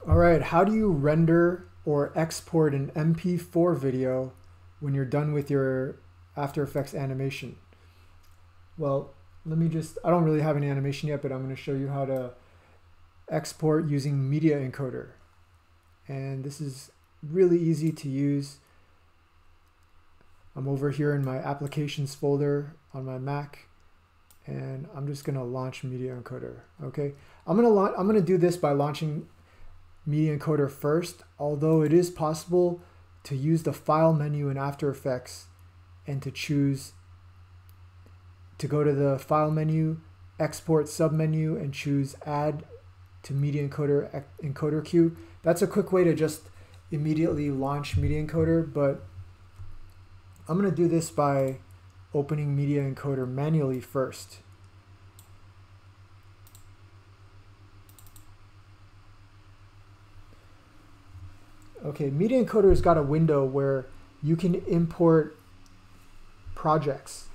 All right, how do you render or export an mp4 video when you're done with your After Effects animation? Well, I don't really have an animation yet, but I'm going to show you how to export using Media Encoder. And this is really easy to use. I'm over here in my applications folder on my Mac, and I'm just going to launch Media Encoder. Okay, I'm going to do this by launching Media Encoder first, although it is possible to use the file menu in After Effects and to go to the file menu, export submenu, and choose add to Media Encoder encoder queue. That's a quick way to just immediately launch Media Encoder, but I'm going to do this by opening Media Encoder manually first. Okay, Media Encoder has got a window where you can import projects.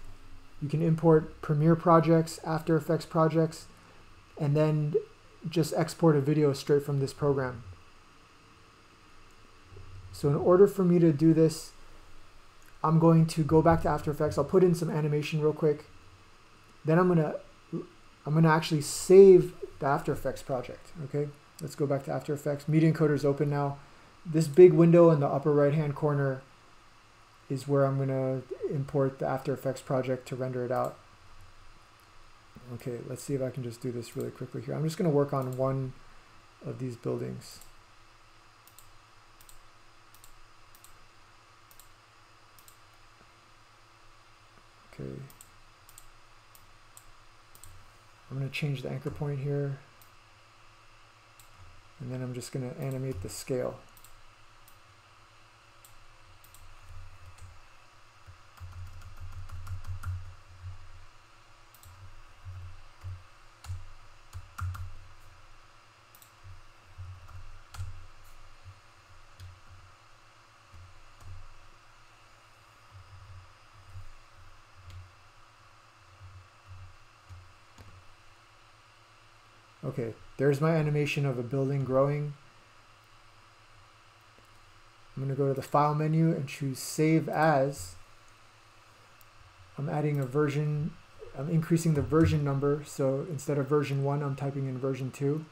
You can import Premiere projects, After Effects projects, and then just export a video straight from this program. So in order for me to do this, I'm going to go back to After Effects. I'll put in some animation real quick. Then I'm gonna actually save the After Effects project. Okay, let's go back to After Effects. Media Encoder is open now. This big window in the upper right hand corner is where I'm going to import the After Effects project to render it out. Okay, let's see if I can just do this really quickly here. I'm just going to work on one of these buildings. Okay. I'm going to change the anchor point here. And then I'm just going to animate the scale. Okay, there's my animation of a building growing. I'm going to go to the File menu and choose Save As. I'm adding a version, I'm increasing the version number, so instead of version 1, I'm typing in version 2.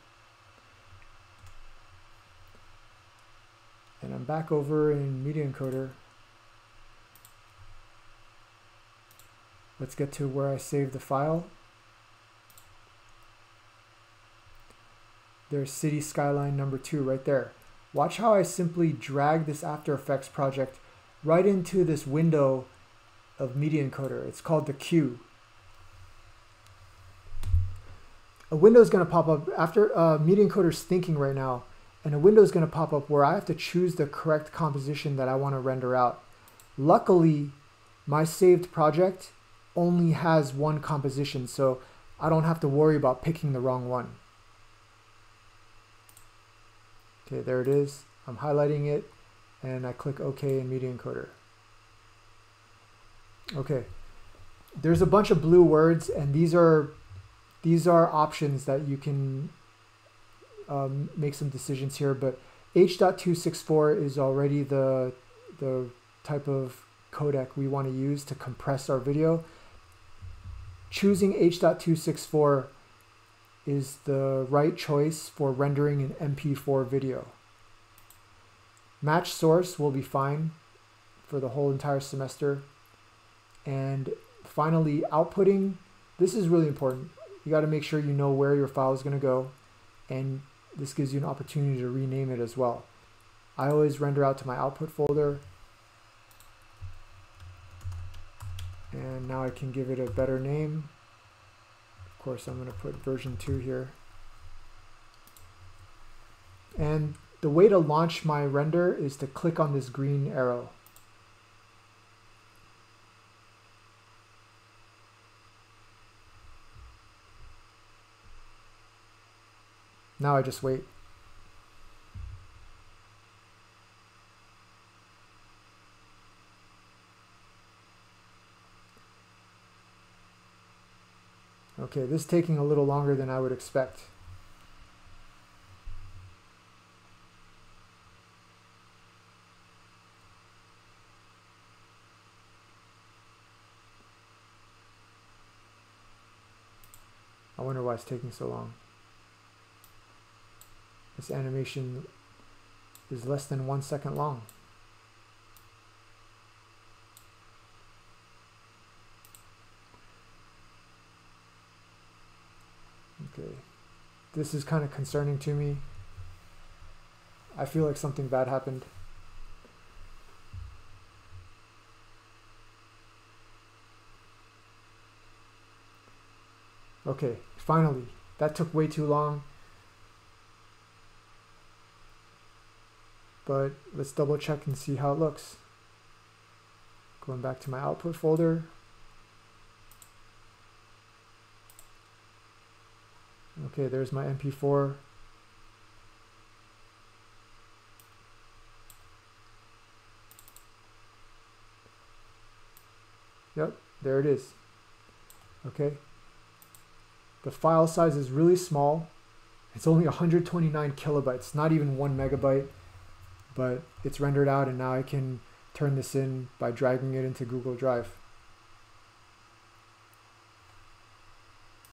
And I'm back over in Media Encoder. Let's get to where I saved the file. There's City Skyline number 2 right there. Watch how I simply drag this After Effects project right into this window of Media Encoder. It's called the queue. A window is going to pop up after Media Encoder is thinking right now, and a window is going to pop up where I have to choose the correct composition that I want to render out. Luckily, my saved project only has one composition, so I don't have to worry about picking the wrong one. Okay, there it is. I'm highlighting it, and I click OK in Media Encoder. Okay, there's a bunch of blue words, and these are options that you can make some decisions here. But H.264 is already the type of codec we want to use to compress our video. Choosing H.264 is the right choice for rendering an mp4 video. Match source will be fine for the whole entire semester. And finally, outputting. This is really important. You got to make sure you know where your file is going to go, and this gives you an opportunity to rename it as well. I always render out to my output folder, and now I can give it a better name. Of course, I'm going to put version 2 here. And the way to launch my render is to click on this green arrow. Now I just wait. Okay, this is taking a little longer than I would expect. why it's taking so long. This animation is less than 1 second long. Okay, this is kind of concerning to me. I feel like something bad happened. Okay, finally, that took way too long. But let's double check and see how it looks. Going back to my output folder. Okay, there's my mp4. Yep, there it is. Okay. The file size is really small. It's only 129 kilobytes, not even 1 megabyte, but it's rendered out, and now I can turn this in by dragging it into Google Drive.